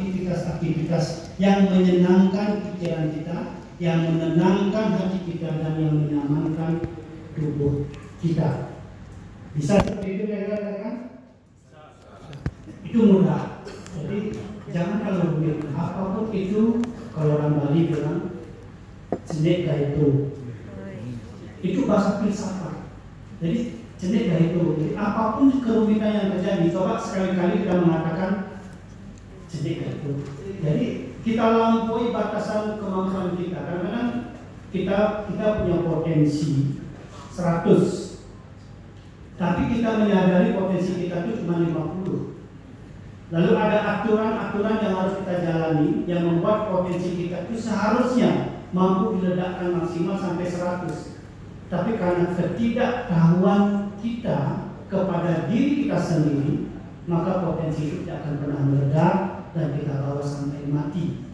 aktivitas-aktivitas yang menyenangkan pikiran kita, yang menenangkan hati kita, dan yang menyamankan tubuh kita. Bisa seperti itu kira-kira? Itu mudah. Jadi jangan kalau begitu, apapun itu, kalau orang Bali bilang cenek itu bahasa filsafat. Jadi cenek itu. Jadi apapun kerumitan yang terjadi, coba sekali-kali kita mengatakan cenek itu. Jadi kita lampaui batasan kemampuan kita. Kadang-kadang kita punya potensi 100, tapi kita menyadari potensi kita itu cuma 50. Lalu ada aturan-aturan yang harus kita jalani yang membuat potensi kita itu seharusnya mampu diledakkan maksimal sampai 100. Tapi karena ketidaktahuan kita kepada diri kita sendiri, maka potensi itu tidak akan pernah meledak dan kita bawa sampai mati.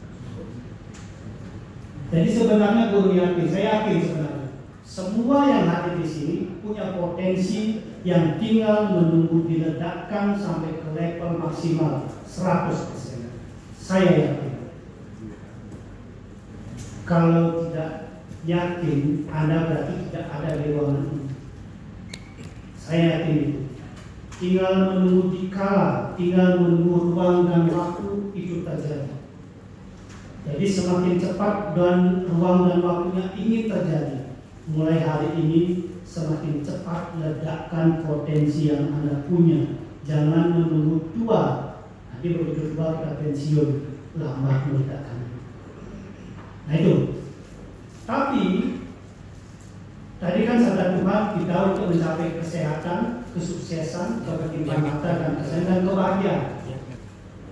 Jadi sebenarnya guru yakin, saya yakin sebenarnya semua yang hadir di sini punya potensi yang tinggal menunggu diledakkan sampai ke level maksimal 100%. Saya yakin. Kalau tidak yakin, Anda berarti tidak ada di ruangan ini. Saya yakin itu. Tinggal menunggu dikala, tinggal menunggu ruang dan waktu itu terjadi. Jadi semakin cepat dan ruang dan waktunya ingin terjadi, mulai hari ini semakin cepat ledakkan potensi yang Anda punya. Jangan menunggu tua, nanti begitu tua kita pensiun, lambat meledakkan. Nah itu. Tapi tadi kan sabda Tuhan kita untuk mencapai kesehatan, kesuksesan, keberhasilan dan kesehatan dan kebahagiaan.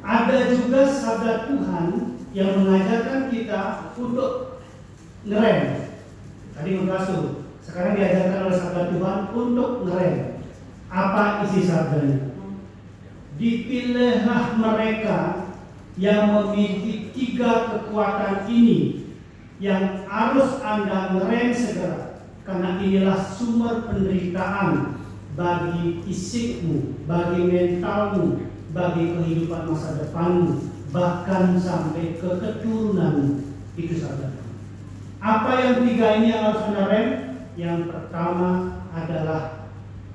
Ada juga sabda Tuhan yang mengajarkan kita untuk ngerem. Tadi membasuh. Sekarang diajarkan oleh sabda Tuhan untuk ngerem. Apa isi sabdanya? Dipilihlah mereka yang memiliki 3 kekuatan ini, yang harus Anda ngerem segera, karena inilah sumber penderitaan bagi fisikmu, bagi mentalmu, bagi kehidupan masa depanmu, bahkan sampai ke keturunan. Itu saja. Apa yang 3 ini yang harus Anda rem? Yang pertama adalah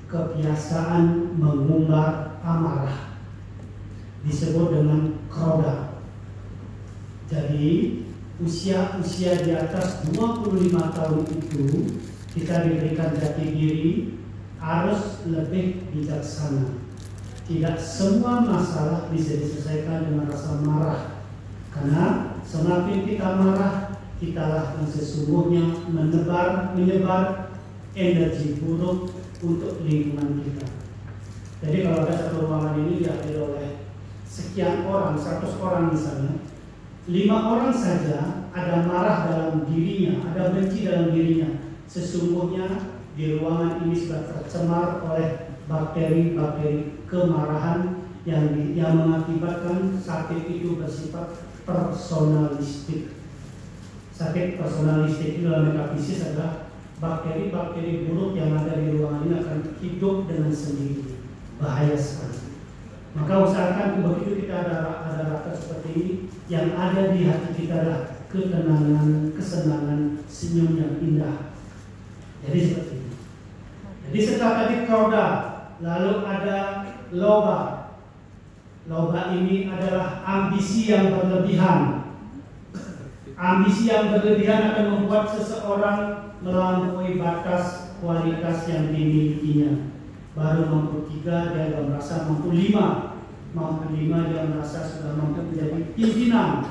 kebiasaan mengumbar amarah, disebut dengan kroda. Jadi usia di atas 25 tahun itu kita diberikan jati diri harus lebih bijaksana. Tidak semua masalah bisa diselesaikan dengan rasa marah, karena semakin kita marah, kitalah yang sesungguhnya menyebar energi buruk untuk lingkungan kita. Jadi kalau ada satu ruangan ini dihadiri oleh sekian orang, 100 orang misalnya, 5 orang saja ada marah dalam dirinya, ada benci dalam dirinya. Sesungguhnya di ruangan ini sudah tercemar oleh bakteri-bakteri kemarahan yang mengakibatkan sakit itu bersifat personalistik. Sakit personalistik itu dalam metafisis adalah bakteri-bakteri buruk yang ada di ruangan ini akan hidup dengan sendiri. Bahaya sekali. Maka usahakan begitu kita ada rasa seperti ini, yang ada di hati kita adalah ketenangan, kesenangan, senyum yang indah. Jadi seperti ini. Jadi setelah tadi kroda, lalu ada loba. Loba ini adalah ambisi yang berlebihan. Ambisi yang berlebihan akan membuat seseorang melampaui batas kualitas yang dimilikinya. Baru mampu 3, dia sudah merasa mampu 5. Mampu 5, dia merasa sudah mampu menjadi pimpinan.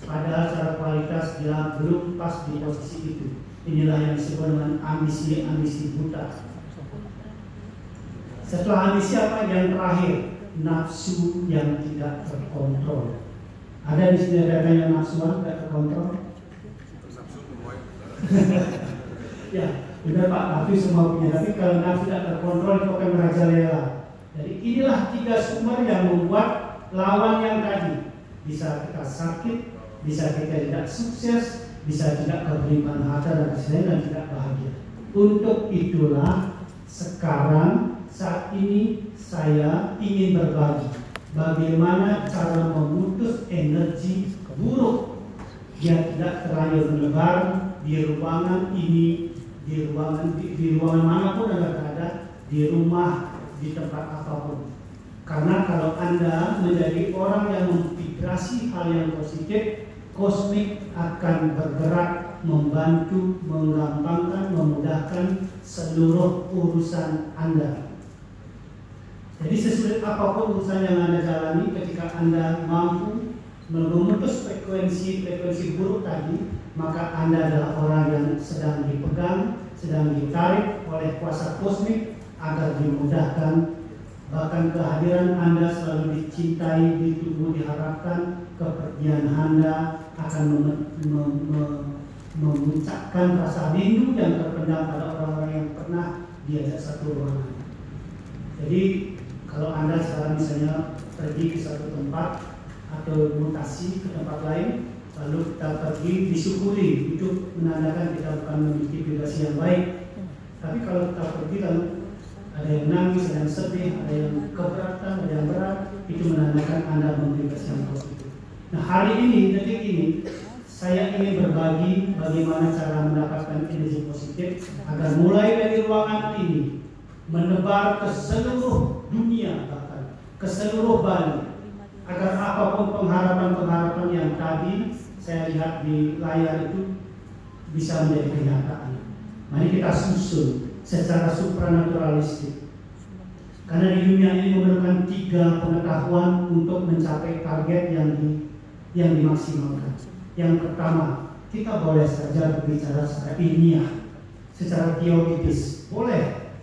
Padahal secara kualitas dia belum pas di posisi itu. Inilah yang disebut dengan ambisi buta. Setelah ambisi apa? Yang terakhir, nafsu yang tidak terkontrol. Ada di sini yang nafsuan tidak terkontrol? Ya, benar Pak, nafsu semua punya. Tapi kalau nafsu tidak terkontrol itu akan merajalela. Jadi inilah 3 sumber yang membuat lawan yang tadi. Bisa kita sakit, bisa kita tidak sukses, bisa tidak keberiman harta dan kesehatan dan tidak bahagia. Untuk itulah sekarang saat ini saya ingin berbagi bagaimana cara memutus energi Dia tidak terlanjur menebar di ruangan ini, di ruangan manapun Anda berada, di rumah, di tempat apapun. Karena kalau Anda menjadi orang yang memvibrasi hal yang positif, kosmik akan bergerak membantu, menggampangkan, memudahkan seluruh urusan Anda. Jadi sesulit apapun urusan yang Anda jalani, ketika Anda mampu memutus frekuensi buruk tadi, maka Anda adalah orang yang sedang dipegang, sedang ditarik oleh kuasa kosmik agar dimudahkan. Bahkan kehadiran Anda selalu dicintai, ditunggu, diharapkan. Kepergian Anda akan memuncakkan rasa rindu yang terpendam pada orang-orang yang pernah diajak satu ruangan. Jadi kalau Anda sekarang misalnya pergi ke satu tempat atau mutasi ke tempat lain, lalu kita pergi disyukuri, itu menandakan kita bukan memiliki vibrasi yang baik. Tapi kalau kita pergi lalu ada yang nangis, ada yang sedih, ada yang keberatan, ada yang berat, itu menandakan Anda memvibrasi yang positif. Nah, hari ini, detik ini, saya ingin berbagi bagaimana cara mendapatkan energi positif agar mulai dari ruangan ini menebar ke seluruh dunia, bahkan ke seluruh Bali, agar apapun pengharapan-pengharapan yang tadi saya lihat di layar itu bisa menjadi kenyataan. Mari kita susun secara supranaturalistik. Karena di dunia ini memerlukan 3 pengetahuan untuk mencapai target yang dimaksimalkan. Yang pertama, kita boleh saja berbicara secara ilmiah, secara teoritis, boleh.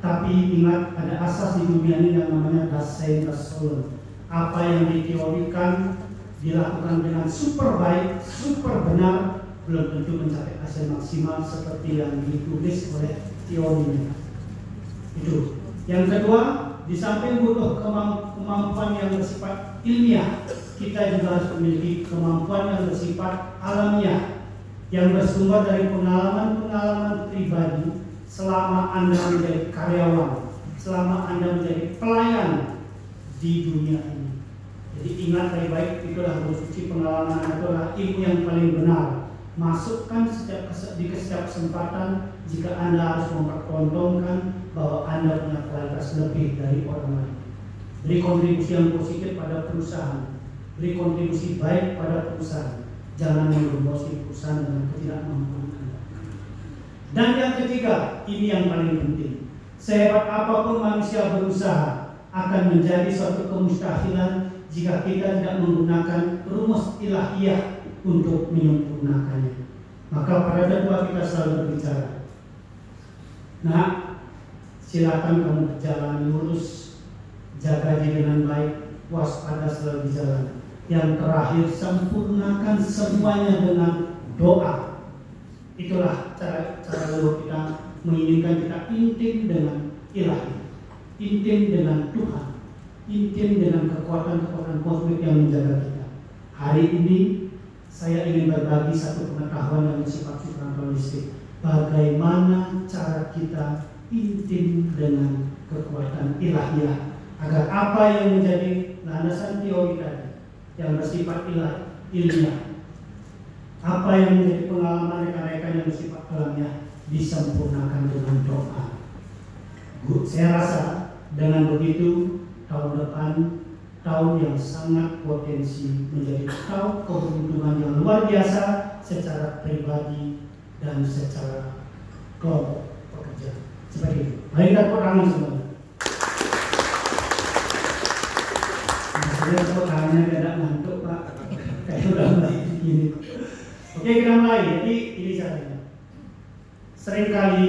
Tapi ingat, ada asas di dunia ini yang namanya das Sein, das Sollen. Apa yang diteorikan dilakukan dengan super baik, super benar, belum tentu mencapai hasil maksimal seperti yang ditulis oleh teorinya. Itu. Yang kedua, di samping butuh kemampuan yang bersifat ilmiah, kita juga harus memiliki kemampuan yang bersifat alamiah, yang bersumber dari pengalaman-pengalaman pribadi selama Anda menjadi karyawan, selama Anda menjadi pelayan di dunia ini. Jadi ingat baik-baik, itulah kunci pengalaman adalah ilmu yang paling benar. Masukkan di setiap kesempatan jika Anda harus mempertontonkan bahwa Anda punya kualitas lebih dari orang lain. Beri kontribusi yang positif pada perusahaan, beri kontribusi baik pada perusahaan. Jangan menggembosi perusahaan dengan ketidakmampuan Anda. Dan yang ketiga, ini yang paling penting. Sehebat apapun manusia berusaha, akan menjadi suatu kemustahilan jika kita tidak menggunakan rumus ilahiyah untuk menyempurnakannya. Maka pada kedua kita selalu berbicara, nah, silakan kamu berjalan lurus, jaga diri dengan baik, waspada selalu di jalan. Yang terakhir, sempurnakan semuanya dengan doa. Itulah cara leluhur kita menginginkan kita intim dengan ilahi, intim dengan Tuhan, intim dengan kekuatan-kekuatan kosmik yang menjaga kita. Hari ini saya ingin berbagi satu pengetahuan yang bersifat supranaturalistik. Bagaimana cara kita intim dengan kekuatan ilahiyah agar apa yang menjadi landasan teori tadi yang bersifat ilmiah, apa yang menjadi pengalaman rekan-rekan yang bersifat alamiah disempurnakan dengan doa. Saya rasa dengan begitu tahun depan tahun yang sangat potensi menjadi tahun keberuntungan yang luar biasa secara pribadi dan secara kelompok pekerja. Seperti itu. Mari kita tepuk tangan semua. Saya tepuk tangannya tidak ngantuk Pak. Kayak udah mulai begini. Oke, kita mulai. Jadi ini caranya. Seringkali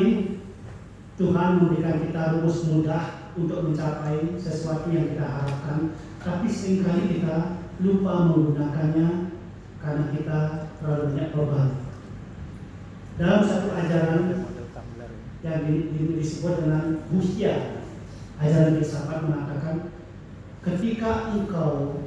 Tuhan memberikan kita rumus mudah untuk mencapai sesuatu yang kita harapkan, tapi seringkali kita lupa menggunakannya karena kita terlalu banyak beban. Dalam satu ajaran yang disebut dengan Buhya, ajaran filsafat mengatakan, ketika engkau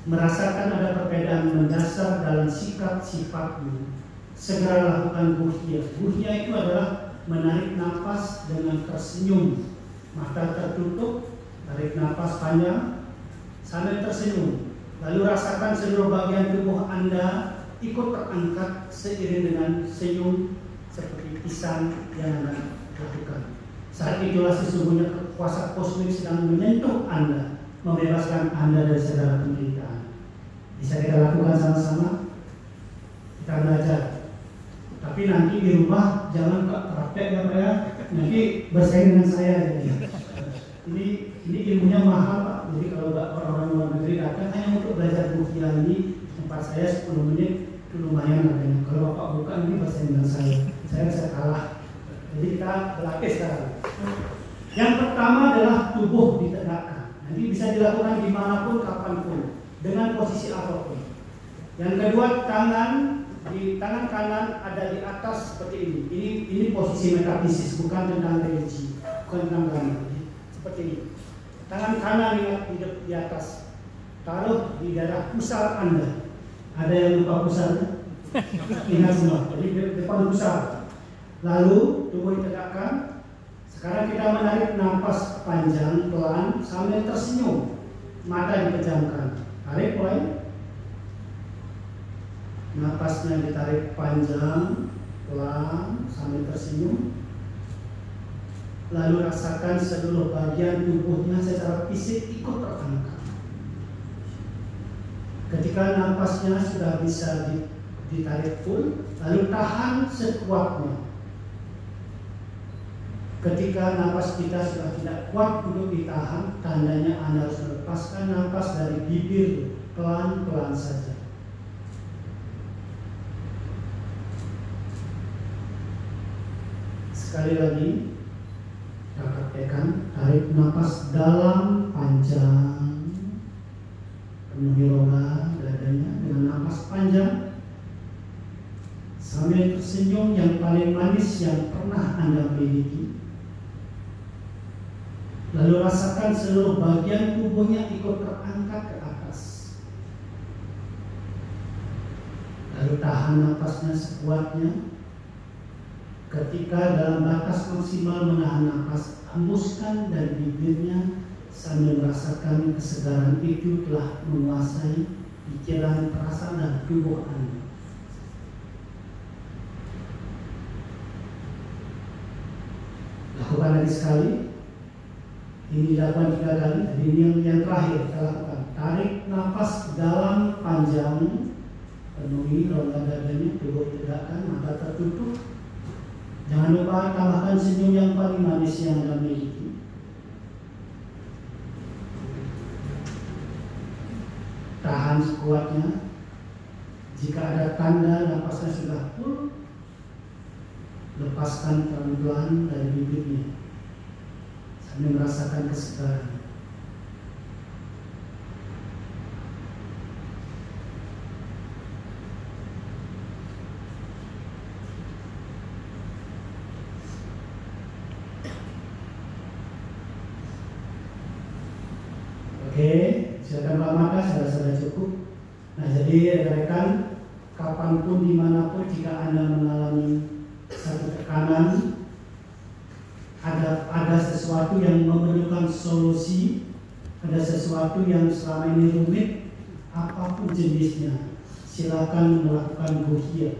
merasakan ada perbedaan mendasar dalam sikap sifatmu, segera lakukan Buhya. Buhya itu adalah menarik nafas dengan tersenyum, mata tertutup, tarik nafas panjang sambil tersenyum, lalu rasakan seluruh bagian tubuh Anda ikut terangkat seiring dengan senyum seperti pisang yang Anda lakukan. Saat itulah sesungguhnya kuasa kosmik sedang menyentuh Anda, membebaskan Anda dari segala penderitaan. Bisa kita lakukan sama-sama? Kita belajar. Tapi nanti di rumah jangan praktek ya Pak ya. Nanti bersaing dengan saya jadi. Ini ilmunya mahal Pak. Jadi kalau orang-orang luar negeri datang hanya untuk belajar rupiah ini, tempat saya 10 menit itu lumayan harganya. Kalau Bapak buka ini bersaing dengan saya bisa kalah. Jadi kita berlatih sekarang. Yang pertama adalah tubuh ditegakkan. Nanti bisa dilakukan dimanapun, kapanpun, dengan posisi apapun. Yang kedua, tangan kanan ada di atas seperti ini. Ini posisi metafisis, bukan tentang religi, bukan tentang agama. Seperti ini. Tangan kanan di atas. Taruh di daerah pusar Anda. Ada yang lupa pusarnya? Ingat semua. Jadi depan pusar. Lalu tubuh ditegakkan. Sekarang kita menarik nafas panjang, pelan, sambil tersenyum. Mata dipejamkan. Tarik mulai. Nafasnya ditarik panjang, pelan, sambil tersenyum. Lalu rasakan seluruh bagian tubuhnya secara fisik ikut terangkat. Ketika nafasnya sudah bisa ditarik full, lalu tahan sekuatnya. Ketika nafas kita sudah tidak kuat untuk ditahan, tandanya Anda harus melepaskan nafas dari bibir pelan-pelan saja. Sekali lagi, kita praktekkan. Tarik nafas dalam, panjang, penuhi rongga dadanya dengan nafas panjang, sambil tersenyum yang paling manis yang pernah Anda miliki. Lalu rasakan seluruh bagian tubuhnya ikut terangkat ke atas. Lalu tahan nafasnya sekuatnya. Ketika dalam batas maksimal menahan nafas, hembuskan dari bibirnya sambil merasakan kesegaran itu telah menguasai pikiran, perasaan, dan tubuh Anda. Lakukan lagi sekali. Ini dilakukan 3 kali. Jadi ini yang terakhir kita lakukan. Tarik nafas dalam, panjang, penuhi rongga dadanya, tubuh tegakkan, mata tertutup. Jangan lupa tambahkan senyum yang paling manis yang Anda miliki. Tahan sekuatnya. Jika ada tanda nafasnya sudah full, lepaskan pelan-pelan dari bibirnya sambil merasakan kesegaran. Oke, silakan buka mata, sudah cukup. Nah, jadi rekan-rekan, kapanpun, dimanapun, jika Anda mengalami satu tekanan, ada sesuatu yang memerlukan solusi, ada sesuatu yang selama ini rumit, apapun jenisnya, silakan melakukan gohia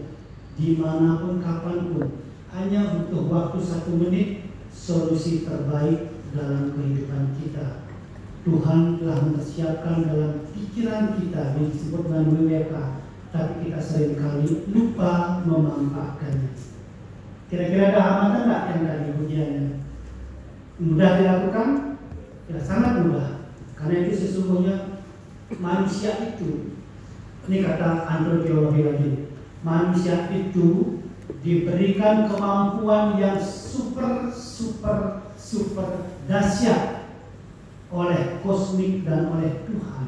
dimanapun, kapanpun. Hanya butuh waktu 1 menit, solusi terbaik dalam kehidupan kita. Tuhan telah mempersiapkan dalam pikiran kita, disebut dengan WWK, tapi kita seringkali lupa memanfaatkannya. Kira-kira ada hambatan enggak yang tadi ujiannya? Mudah dilakukan? Ya, sangat mudah. Karena itu sesungguhnya manusia itu, ini kata antropologi lagi, manusia itu diberikan kemampuan yang super dahsyat oleh kosmik dan oleh Tuhan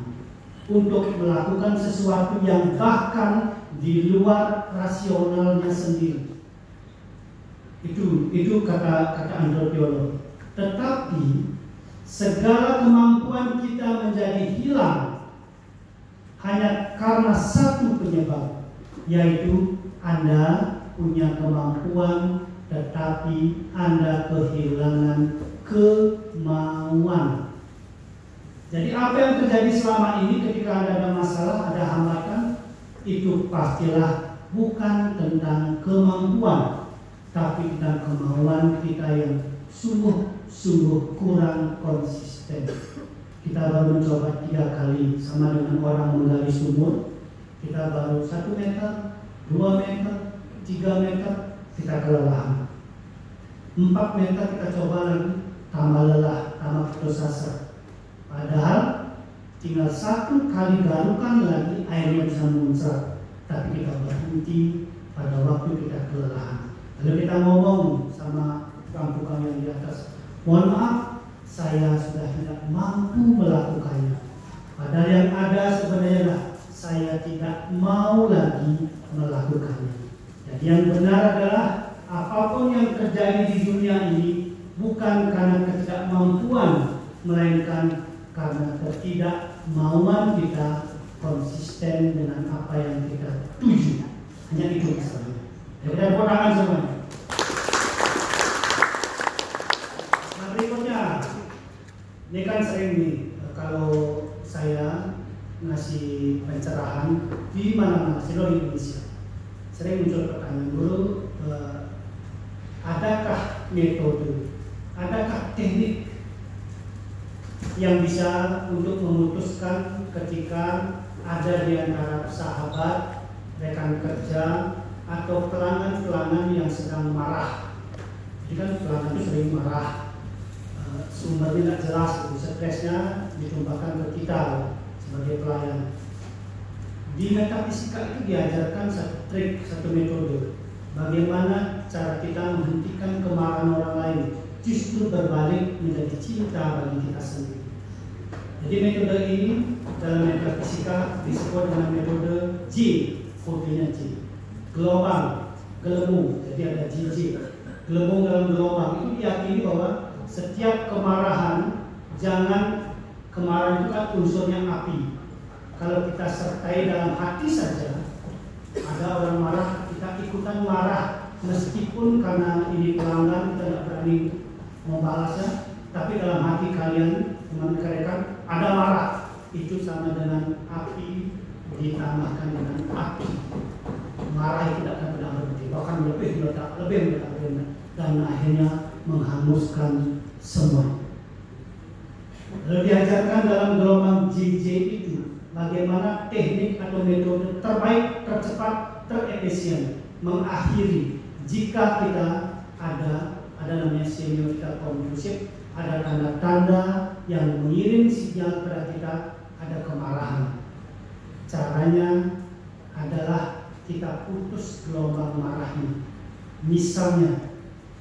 untuk melakukan sesuatu yang bahkan di luar rasionalnya sendiri. Itu kata antropolog. Tetapi segala kemampuan kita menjadi hilang hanya karena satu penyebab, yaitu Anda punya kemampuan tetapi Anda kehilangan kemauan. Jadi apa yang terjadi selama ini ketika Anda ada masalah, ada hambatan, itu pastilah bukan tentang kemampuan, tapi tentang kemauan kita yang sungguh-sungguh kurang konsisten. Kita baru mencoba 3 kali sama dengan orang menggali sumur. Kita baru 1 meter, 2 meter, 3 meter, kita kelelahan. 4 meter kita coba lagi, tambah lelah, tambah putus asa. Padahal tinggal 1 kali garukan lagi airnya bisa muncrat. Tapi kita berhenti pada waktu kita kelelahan. Lalu kita ngomong sama tukang-tukang yang di atas, mohon maaf, saya sudah tidak mampu melakukannya. Padahal yang ada sebenarnya lah, saya tidak mau lagi melakukannya. Jadi yang benar adalah apapun yang terjadi di dunia ini bukan karena ketidakmampuan, melainkan karena ketidakmauan kita konsisten dengan apa yang kita tuju. Hanya itu masalahnya. Jadi tepuk tangan semuanya. Nah berikutnya, ini kan sering nih kalau saya ngasih pencerahan di mana-mana seluruh Indonesia, sering muncul pertanyaan, guru, adakah metode, adakah teknik yang bisa untuk memutuskan ketika ada di antara sahabat, rekan kerja, atau pelanggan-pelanggan yang sedang marah. Jadi kan pelanggan itu sering marah, sumbernya tidak jelas, stresnya ditumpahkan ke kita sebagai pelayan. Di metafisika itu diajarkan satu trik, satu metode, bagaimana cara kita menghentikan kemarahan orang lain justru berbalik menjadi cinta bagi kita sendiri. Jadi metode ini dalam metafisika disebut dengan metode J, kodenya J, gelombang, gelembung. Jadi ada JJ, gelembung dalam gelombang. Itu diyakini bahwa setiap kemarahan, jangan kemarahan itu kan unsurnya api. Kalau kita sertai dalam hati saja, ada orang marah, kita ikutan marah, meskipun karena ini pelanggan kita tidak berani membalasnya, tapi dalam hati kalian teman rekan ada marah, itu sama dengan api ditambahkan dengan api. Marah itu tidak akan pernah berhenti, bahkan lebih meledak, dan akhirnya menghanguskan semua. Lalu diajarkan dalam gelombang JJ itu bagaimana teknik atau metode terbaik, tercepat, terefisien mengakhiri jika kita ada namanya semiotika konklusif, ada tanda-tanda yang mengirim sinyal pada kita ada kemarahan. Caranya adalah kita putus gelombang marahnya. Misalnya,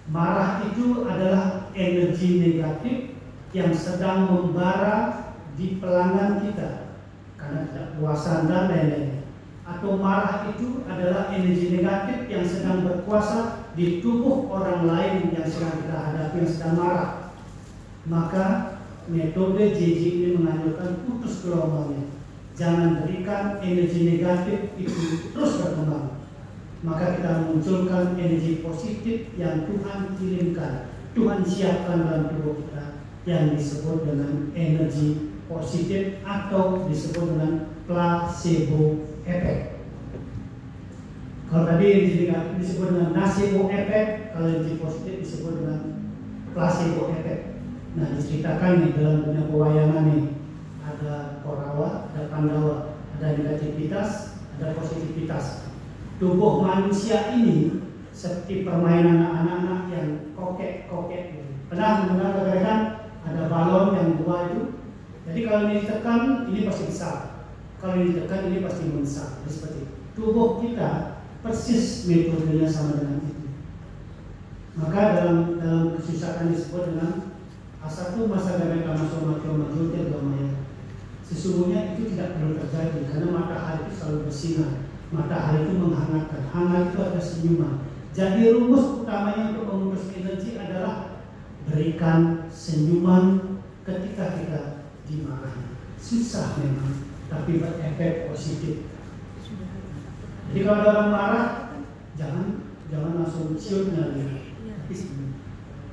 marah itu adalah energi negatif yang sedang membara di pelanggan kita karena ketidakpuasan dan lain-lain. Atau marah itu adalah energi negatif yang sedang berkuasa di tubuh orang lain yang sedang kita hadapi, yang sedang marah. Maka metode JJ ini menganjurkan putus gelombangnya. Jangan berikan energi negatif itu terus berkembang. Maka kita munculkan energi positif yang Tuhan kirimkan, Tuhan siapkan dalam tubuh kita, yang disebut dengan energi positif atau disebut dengan placebo effect. Kalau tadi energi negatif disebut dengan nocebo effect, kalau energi positif disebut dengan placebo effect. Nah, diceritakan nih dalam dunia pewayangan nih, ada Korawa, ada Pandawa, ada negativitas, ada positivitas. Tubuh manusia ini seperti permainan anak-anak yang kokek-kokek gitu. Pernah mendengar rekan ada balon yang dua itu? Jadi kalau ini ditekan, ini pasti besar. Kalau ini ditekan, ini pasti membesar. Jadi seperti itu. Tubuh kita persis metodenya sama dengan itu. Maka dalam kesusahan disebut dengan asatu masa gamai kamasoma majulnya gamaya. Sesungguhnya itu tidak perlu terjadi karena matahari itu selalu bersinar. Matahari itu menghangatkan. Hangat itu ada senyuman. Jadi rumus utamanya untuk mengurus energi adalah berikan senyuman ketika kita dimarahi. Susah memang, tapi berefek positif. Jadi kalau ada orang marah, jangan langsung ciumnya lagi.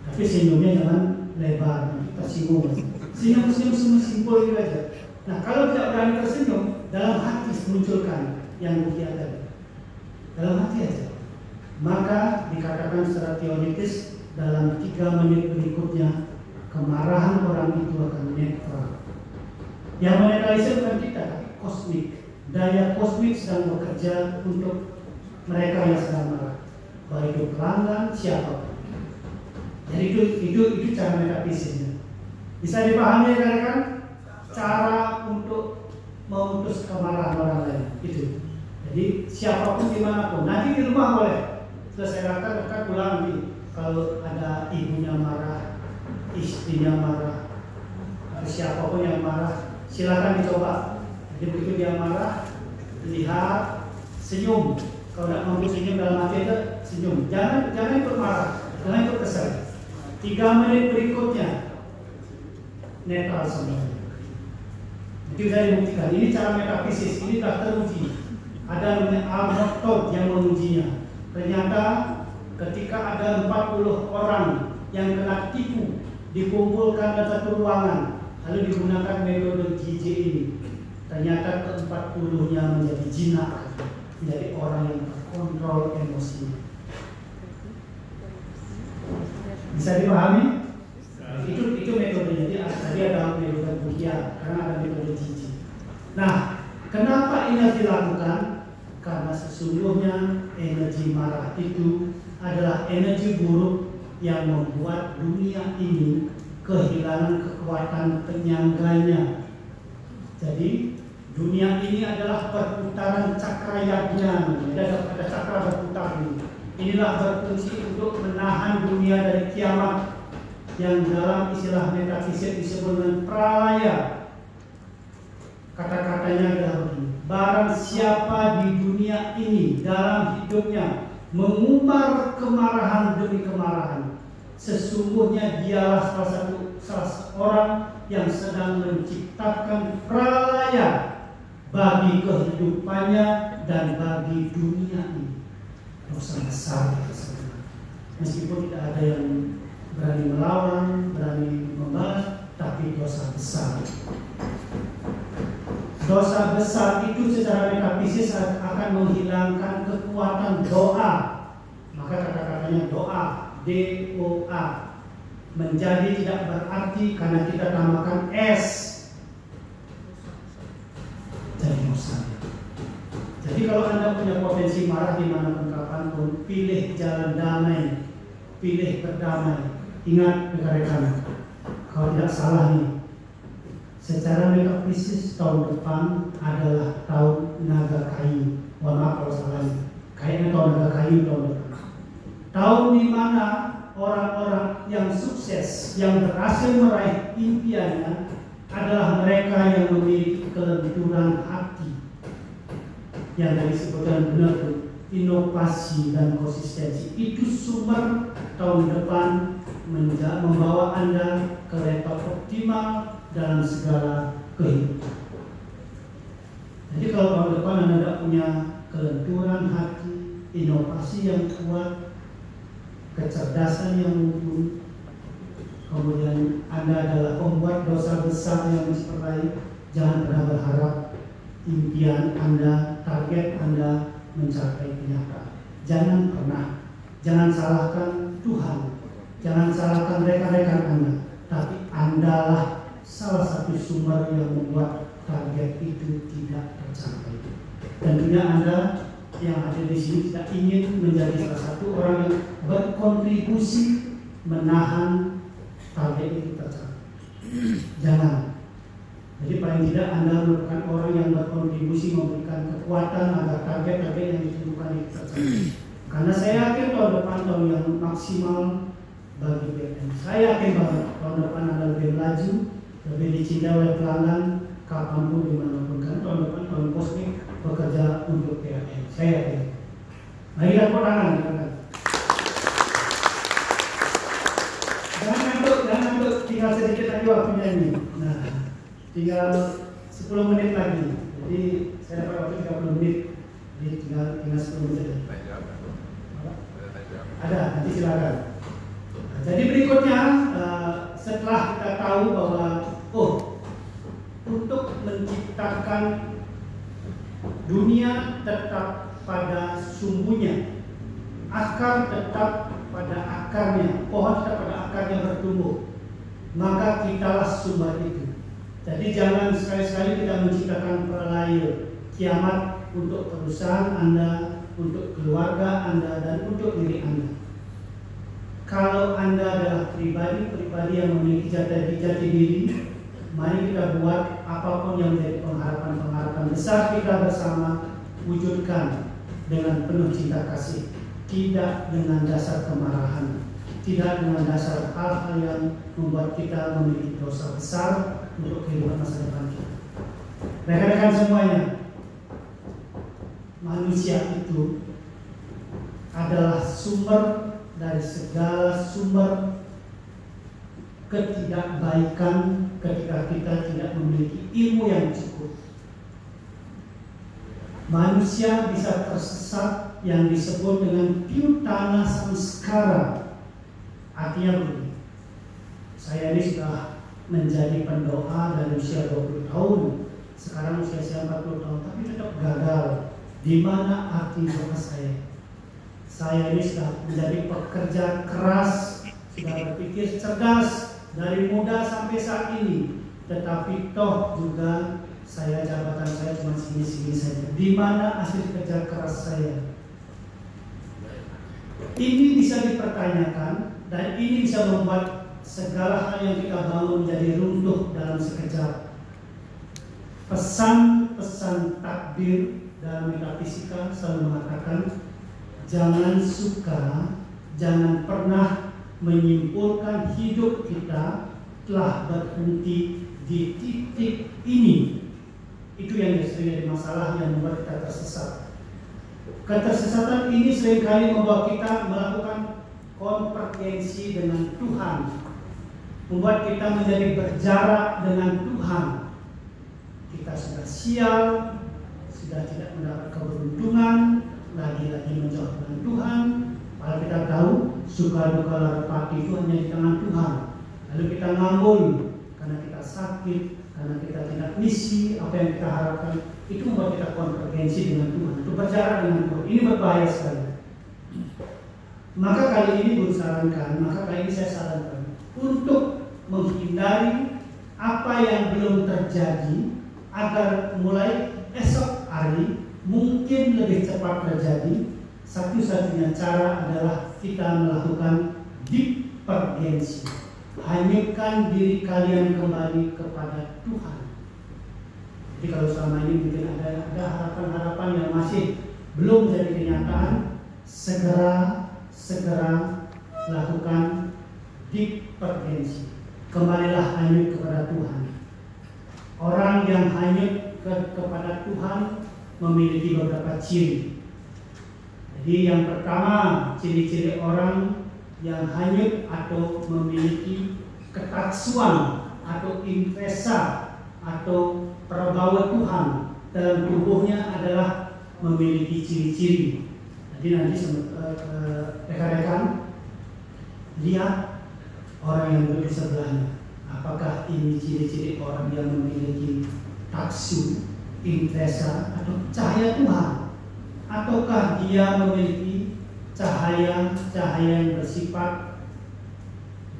Tapi senyumnya jangan lebar, tersinggung. Senyum simpul itu aja. Nah, kalau tidak berani tersenyum, dalam hati munculkan yang mulia tadi. dalam hati aja. Maka dikatakan secara teoritis dalam 3 menit berikutnya kemarahan orang itu akan netral. Yang menetralisir bukan kita, tapi kosmik. Daya kosmik sedang bekerja untuk mereka yang sedang marah, baik itu pelanggan siapapun. Jadi itu cara metafisisnya. Bisa dipahami rekan-rekan? Cara untuk memutus kemarahan orang lain itu. Jadi siapapun dimanapun. Nanti di rumah boleh. Selesai rekan pulang nanti. Kalau ada ibunya marah, istrinya marah, atau siapapun yang marah, silakan dicoba. Jadi begitu dia marah, lihat, senyum. Kalau tidak mampu senyum dalam hati aja, senyum. Jangan ikut marah, jangan ikut kesal. 3 menit berikutnya netral semuanya. Jadi saya buktikan, ini cara metafisis, ini telah teruji. Ada Arnold Todd yang mengujinya. Ternyata ketika ada 40 orang yang kena tipu, dikumpulkan dalam satu ruangan, lalu digunakan metode GJ ini, ternyata ke-40-nya menjadi jinak, menjadi orang yang terkontrol emosinya. Bisa dipahami? Itu metodenya. Jadi tadi ada metode Bukia, karena ada metode GJ. Nah, kenapa ini harus dilakukan? Karena sesungguhnya energi marah itu adalah energi buruk yang membuat dunia ini kehilangan kekuatan penyangganya. Jadi dunia ini adalah perputaran cakra yajna. Ada cakra berputar ini. Inilah berfungsi untuk menahan dunia dari kiamat, yang dalam istilah metafisik disebut dengan pralaya. Kata-katanya adalah begini: barang siapa di dunia ini dalam hidupnya mengumbar kemarahan demi kemarahan, sesungguhnya dialah salah seorang yang sedang menciptakan pralaya bagi kehidupannya dan bagi dunia ini. Dosa besar sebenarnya. Meskipun tidak ada yang berani melawan, berani membalas, tapi dosa besar. Dosa besar itu secara metafisis akan menghilangkan kekuatan doa. Maka kata-katanya doa, D-O-A, menjadi tidak berarti karena kita tambahkan S, jadi dosa. Jadi kalau Anda punya potensi marah dimanapun kapanpun, pilih jalan damai, pilih berdamai. Ingat rekan-rekan, kalau tidak salah nih, secara metafisis tahun depan adalah tahun naga kayu. Mohon maaf kalau salah nih. Kayaknya tahun naga kayu tahun depan. Tahun di mana orang-orang yang sukses, yang berhasil meraih impiannya adalah mereka yang memiliki kelenturan hati. Yang tadi disebutkan benar tuh, inovasi dan konsistensi. Itu sumber tahun depan membawa Anda ke level optimal dalam segala kehidupan. Jadi kalau tahun depan Anda tidak punya kelenturan hati, inovasi yang kuat, kecerdasan yang mumpuni, kemudian Anda adalah pembuat dosa besar yang diperbaiki, jangan pernah berharap impian Anda, target Anda mencapai kenyataan. Jangan pernah. Jangan salahkan Tuhan. Jangan salahkan rekan-rekan Anda, tapi Andalah salah satu sumber yang membuat target itu tidak tercapai. Tentunya Anda yang ada di sini tidak ingin menjadi salah satu orang yang berkontribusi menahan target itu tercapai. Jangan. Jadi paling tidak Anda merupakan orang yang berkontribusi memberikan kekuatan agar target-target yang ditentukan itu tercapai. Karena saya yakin tahun depan tahun yang maksimal bagi BPN. Saya yakin bahwa tahun depan Anda lebih laju, lebih dicintai oleh pelanggan, kapanpun dimanapun. Kan tahun depan tahun kosmik bekerja untuk BPN. Saya yakin. Mari kita tepuk tangan. Jangan ngantuk, tinggal sedikit lagi waktunya ini. Nah, tinggal 10 menit lagi. Jadi saya dapat waktu 30 menit. Jadi tinggal 10 menit lagi. Ada, nanti silakan. Jadi berikutnya, setelah kita tahu bahwa untuk menciptakan dunia tetap pada sumbunya, akar tetap pada akarnya, pohon tetap pada akarnya bertumbuh, maka kitalah sumber itu. Jadi jangan sekali-sekali kita menciptakan pralaya kiamat untuk perusahaan Anda, untuk keluarga Anda, dan untuk diri Anda. Kalau Anda adalah pribadi-pribadi yang memiliki jati diri, mari kita buat apapun yang menjadi pengharapan-pengharapan besar kita bersama, wujudkan dengan penuh cinta kasih, tidak dengan dasar kemarahan, tidak dengan dasar hal-hal yang membuat kita memiliki dosa besar untuk kehidupan masa depan kita. Rekan-rekan semuanya, manusia itu adalah sumber dari segala sumber ketidakbaikan ketika kita tidak memiliki ilmu yang cukup. Manusia bisa tersesat yang disebut dengan piutana samskara. Artinya begini, saya ini sudah menjadi pendoa dari usia 20 tahun, sekarang usia 40 tahun, tapi tetap gagal. Di mana arti doa saya? Saya ini sudah menjadi pekerja keras, sudah berpikir cerdas dari muda sampai saat ini, tetapi toh juga jabatan saya cuma segini-segini saja. Di mana hasil kerja keras saya? Ini bisa dipertanyakan dan ini bisa membuat segala hal yang kita bangun menjadi runtuh dalam sekejap. Pesan-pesan takdir dalam metafisika selalu mengatakan jangan pernah menyimpulkan hidup kita telah berhenti di titik ini. Itu yang sering jadi masalah yang membuat kita tersesat. Ketersesatan ini seringkali membawa kita melakukan konvergensi dengan Tuhan, membuat kita menjadi berjarak dengan Tuhan. Kita sudah sial, sudah tidak mendapat keberuntungan, lagi-lagi menjauh dengan Tuhan. Kalau kita tahu suka duka lara pati itu hanya di tangan Tuhan. Lalu kita ngambul karena kita sakit, karena kita tidak misi apa yang kita harapkan. Itu membuat kita konvergensi dengan Tuhan, itu berjarak dengan Tuhan. Ini berbahaya sekali. Maka kali ini saya sarankan untuk menghindari apa yang belum terjadi, agar mulai esok hari mungkin lebih cepat terjadi. Satu-satunya cara adalah kita melakukan divergensi, hanyutkan diri kalian kembali kepada Tuhan. Jadi kalau selama ini mungkin ada harapan-harapan yang masih belum jadi kenyataan, segera lakukan divergensi. Kembalilah hanyut kepada Tuhan. Orang yang hanyut kepada Tuhan memiliki beberapa ciri. Jadi yang pertama, ciri-ciri orang yang hanyut atau memiliki ketaksuan atau impresa atau perbawa Tuhan dalam tubuhnya adalah memiliki ciri-ciri. Jadi nanti rekan-rekan lihat orang yang duduk di sebelahnya. Apakah ini ciri-ciri orang yang memiliki taksu, impresa atau cahaya Tuhan? Ataukah dia memiliki cahaya yang bersifat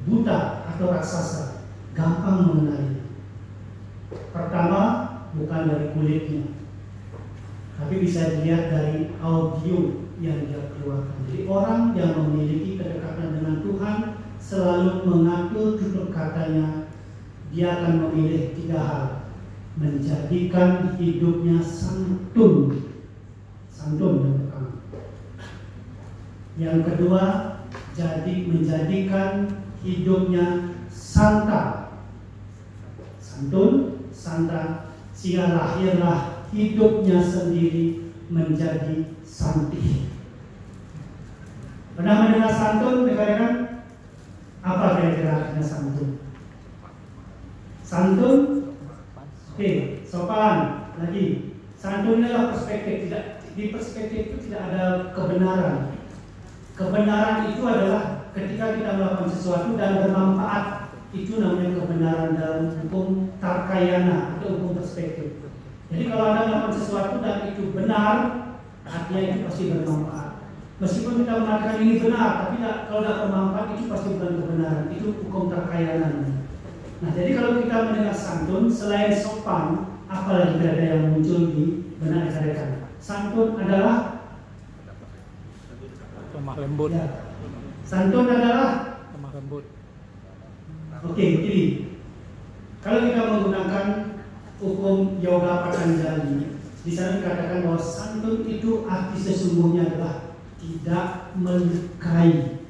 buta atau raksasa, gampang mengenalinya? Pertama, bukan dari kulitnya, tapi bisa dilihat dari audio yang dia keluarkan. Jadi orang yang memiliki kedekatan dengan Tuhan selalu mengatur tutur katanya. Dia akan memilih 3 hal: menjadikan hidupnya santun yang pertama. Yang kedua, menjadikan hidupnya santa, santun, santa, sehingga lahirlah hidupnya sendiri menjadi santih. Pernah mendengar santun, rekan-rekan? Apa kira-kira artinya santun? Santun, sopan. Lagi, santun adalah perspektif. Di perspektif itu tidak ada kebenaran. Kebenaran itu adalah ketika kita melakukan sesuatu dan bermanfaat. Itu namanya kebenaran dalam hukum Tarkayana atau hukum perspektif. Jadi kalau Anda melakukan sesuatu dan itu benar, artinya itu pasti bermanfaat. Meskipun kita mengatakan ini benar, tapi kalau tidak bermanfaat itu pasti bukan kebenaran, itu hukum terkayanan. Nah, jadi kalau kita mendengar santun, selain sopan, apalagi ada yang muncul di benak rekan-rekan. Santun adalah lemah lembut. Ya. Santun adalah Lemah lembut. Oke, ini kalau kita menggunakan hukum yoga Patanjali, di sana dikatakan bahwa santun itu arti sesungguhnya adalah tidak melukai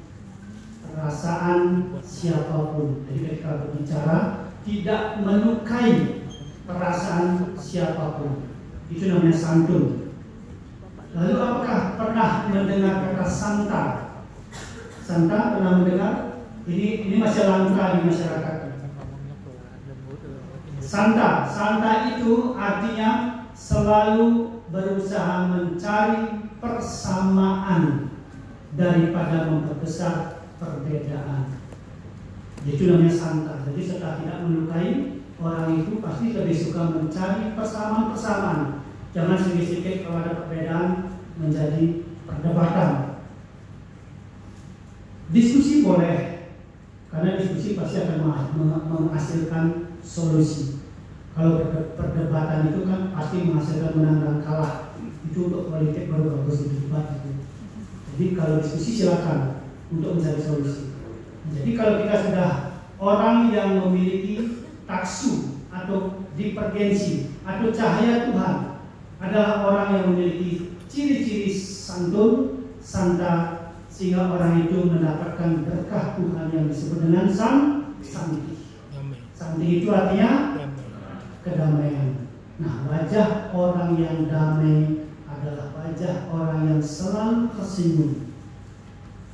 perasaan siapapun. Jadi ketika berbicara tidak melukai perasaan siapapun, itu namanya santun. Lalu apakah pernah mendengar kata santa? Santa pernah mendengar? Ini masih langka di masyarakat. Santa itu artinya selalu berusaha mencari persamaan daripada memperbesar perbedaan. Itu namanya santa. Jadi setelah tidak melukai, orang itu pasti lebih suka mencari persamaan-persamaan. Jangan sedikit-sedikit kalau ada perbedaan menjadi perdebatan. Diskusi boleh, karena diskusi pasti akan menghasilkan solusi. Kalau perdebatan itu kan pasti menghasilkan menang dan kalah. Itu untuk politik baru bagus itu debat itu. Jadi kalau diskusi silakan untuk mencari solusi. Jadi kalau kita sudah orang yang memiliki taksu atau divergensi atau cahaya Tuhan adalah orang yang memiliki ciri-ciri santun, santa, sehingga orang itu mendapatkan berkah Tuhan yang disebut dengan santi. Santi itu artinya kedamaian. Nah, wajah orang yang damai adalah wajah orang yang selalu tersenyum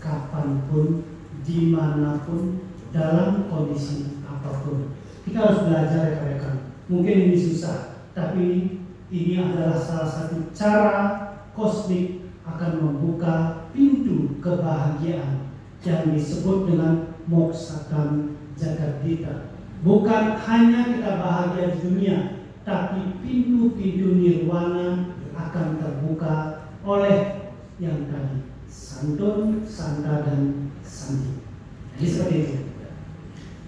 kapanpun, dimanapun, dalam kondisi apapun. Kita harus belajar rekan-rekan. Mungkin ini susah, tapi ini adalah salah satu cara kosmik akan membuka pintu kebahagiaan yang disebut dengan moksakam jagadita. Bukan hanya kita bahagia di dunia, tapi pintu-pintu nirwana akan terbuka oleh yang tadi, santun, santa, dan santi. Jadi seperti itu.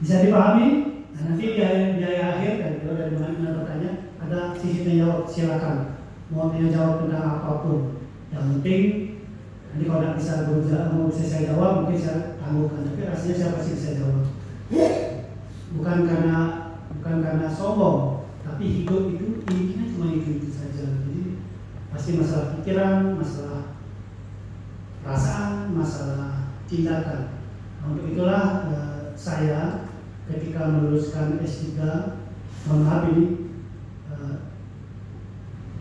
Bisa dipahami? Nah, nanti di akhir dan kalau dari mana bertanya, ada sisi menjawab, silakan. Mau menjawab tentang apapun. Yang penting nanti kalau tidak bisa mau saya jawab, mungkin saya tangguhkan. Tapi rasanya saya pasti bisa jawab. Bukan karena sombong, tapi hidup itu intinya cuma itu saja. Jadi pasti masalah pikiran, masalah perasaan, masalah tindakan. Nah, untuk itulah saya ketika meluluskan S3, mohon maaf ini,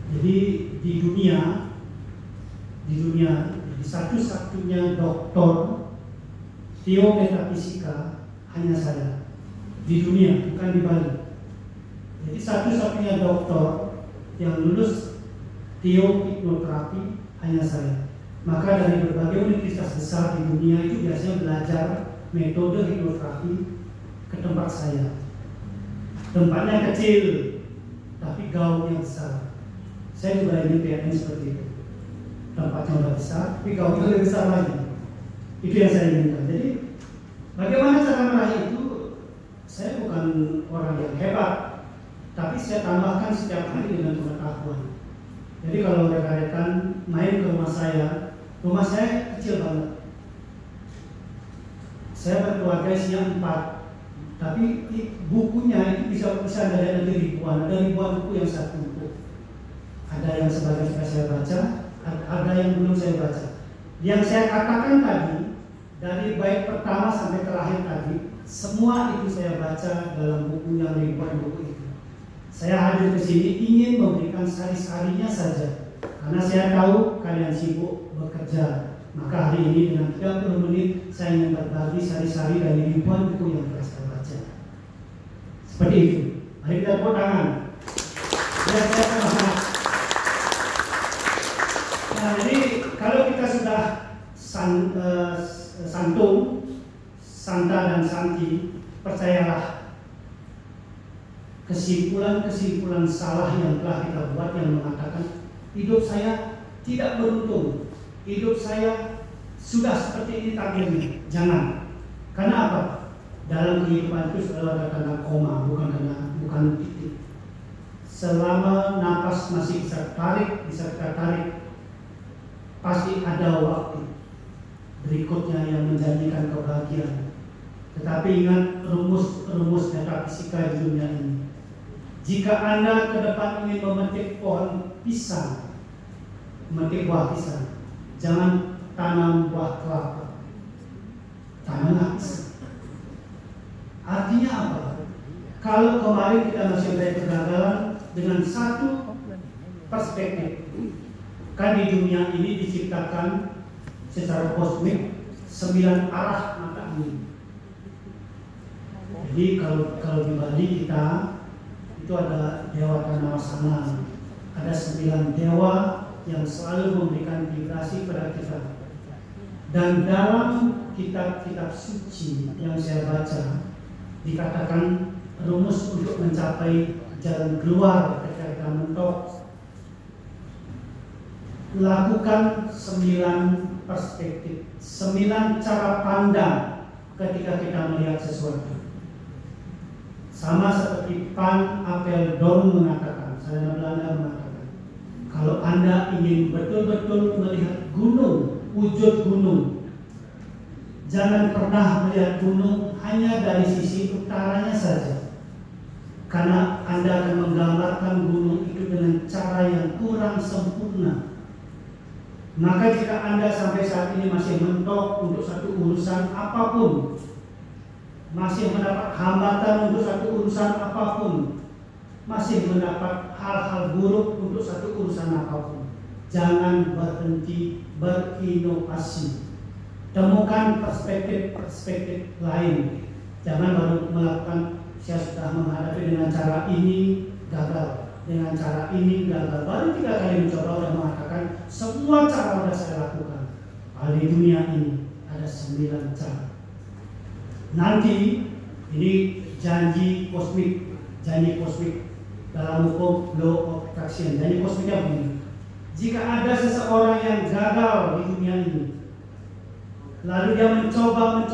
jadi di dunia satu-satunya doktor teometafisika hanya saya di dunia, bukan di Bali. Jadi satu-satunya doktor yang lulus teohipnoterapi hanya saya. Maka dari berbagai universitas besar di dunia itu biasanya belajar metode hipnoterapi ke tempat saya. Tempatnya kecil, tapi gaungnya besar. Saya juga ingin PNN seperti itu. Tempatnya udah besar, tapi gaungnya lebih besar lagi. Itu yang saya inginkan. Jadi bagaimana cara meraih itu? Saya bukan orang yang hebat, tapi saya tambahkan setiap hari dengan pengetahuan. Jadi kalau rekan-rekan main ke rumah saya kecil banget. Saya berkeluarga isinya 4, tapi bukunya itu bisa dari ribuan. Ada ribuan buku yang saya tumpuk. Ada yang sebagian sudah saya baca, ada yang belum saya baca. Yang saya katakan tadi, dari bait pertama sampai terakhir tadi, semua itu saya baca dalam buku yang ribuan buku itu. Saya hadir ke sini ingin memberikan sari-sarinya saja, karena saya tahu kalian sibuk bekerja. Maka hari ini dengan 30 menit saya ingin berbagi sari-sari dari ribuan buku yang telah saya baca. Seperti itu. Mari kita tepuk tangan. Ya, saya sama-sama. Nah, jadi kalau kita sudah santun, santa dan santi, percayalah kesimpulan-kesimpulan salah yang telah kita buat yang mengatakan hidup saya tidak beruntung, hidup saya sudah seperti ini takdirnya. Jangan. Karena apa? Dalam kehidupan itu selalu ada tanda koma, bukan titik. Selama napas masih bisa kita tarik, pasti ada waktu berikutnya yang menjanjikan kebahagiaan. Tetapi ingat rumus metafisika di dunia ini. Jika Anda ke depan ingin memetik pohon pisang, memetik buah pisang, jangan tanam buah kelapa, tanamlah pisang. Artinya apa? Kalau kemarin kita masih melihat kegagalan dengan satu perspektif, kan di dunia ini diciptakan secara kosmik 9 arah mata angin. Jadi kalau di Bali kita itu ada dewa tanah wasana, ada 9 dewa yang selalu memberikan vibrasi pada kita. Dan dalam kitab-kitab suci yang saya baca dikatakan rumus untuk mencapai jalan keluar ketika kita mentok, lakukan 9 perspektif, 9 cara pandang ketika kita melihat sesuatu. Sama seperti Pan Apeldoorn mengatakan, saya Belanda mengatakan, kalau Anda ingin betul-betul melihat gunung, wujud gunung, jangan pernah melihat gunung hanya dari sisi utaranya saja, karena Anda akan menggambarkan gunung itu dengan cara yang kurang sempurna. Maka jika Anda sampai saat ini masih mentok untuk satu urusan apapun, masih mendapat hambatan untuk satu urusan apapun, masih mendapat hal-hal buruk untuk satu urusan apapun, jangan berhenti berinovasi. Temukan perspektif-perspektif lain. Jangan baru melakukan, saya sudah menghadapi dengan cara ini gagal, dengan cara ini gagal. Baru 3 kali mencoba dan mengatakan semua cara sudah saya lakukan. Di dunia ini ada 9 cara. Nanti ini janji kosmik dalam hukum law of attraction. Janji kosmiknya begini: jika ada seseorang yang gagal di dunia ini, lalu dia mencoba,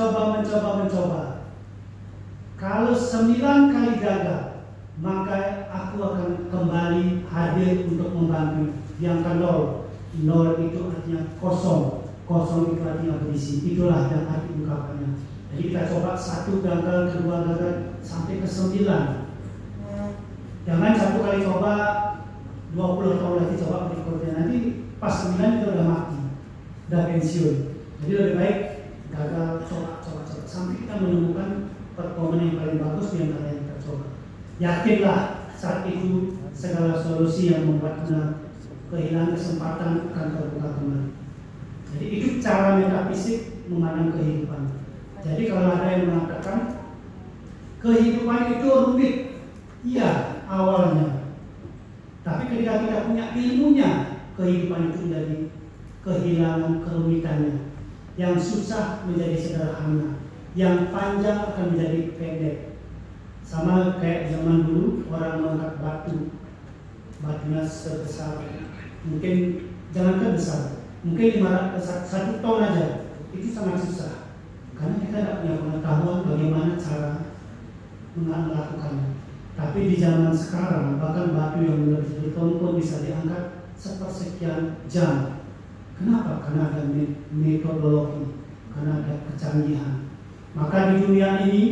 kalau 9 kali gagal, maka aku akan kembali hadir untuk membantu. Yang ke nol itu artinya kosong itu artinya berisi. Itulah yang arti ungkapannya. Jadi kita coba 1 gagal, 2 gagal, sampai ke 9. Jangan 1 kali coba, 20 tahun lagi coba berikutnya. Nanti pas 9 itu udah mati, udah pensiun. Jadi lebih baik gagal, coba sampai kita menemukan performa yang paling bagus di antara yang kita coba. Yakinlah saat itu segala solusi yang membuat Anda kehilangan kesempatan akan terbuka kembali. Jadi itu cara metafisik memandang kehidupan. Jadi kalau ada yang mengatakan kehidupan itu rumit, iya awalnya. Tapi ketika kita punya ilmunya, kehidupan itu menjadi kehilangan kerumitannya. Yang susah menjadi sederhana, yang panjang akan menjadi pendek. Sama kayak zaman dulu orang mengangkat batunya sebesar, mungkin jangankan besar, mungkin 1 ton aja, itu sangat susah. Karena kita tidak punya pengetahuan bagaimana cara melakukannya. Tapi di zaman sekarang bahkan batu yang lebih berton pun bisa diangkat sepersekian jam. Kenapa? Karena ada metodologi, karena ada kecanggihan. Maka di dunia ini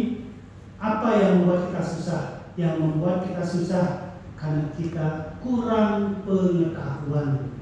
apa yang membuat kita susah? Yang membuat kita susah karena kita kurang pengetahuan.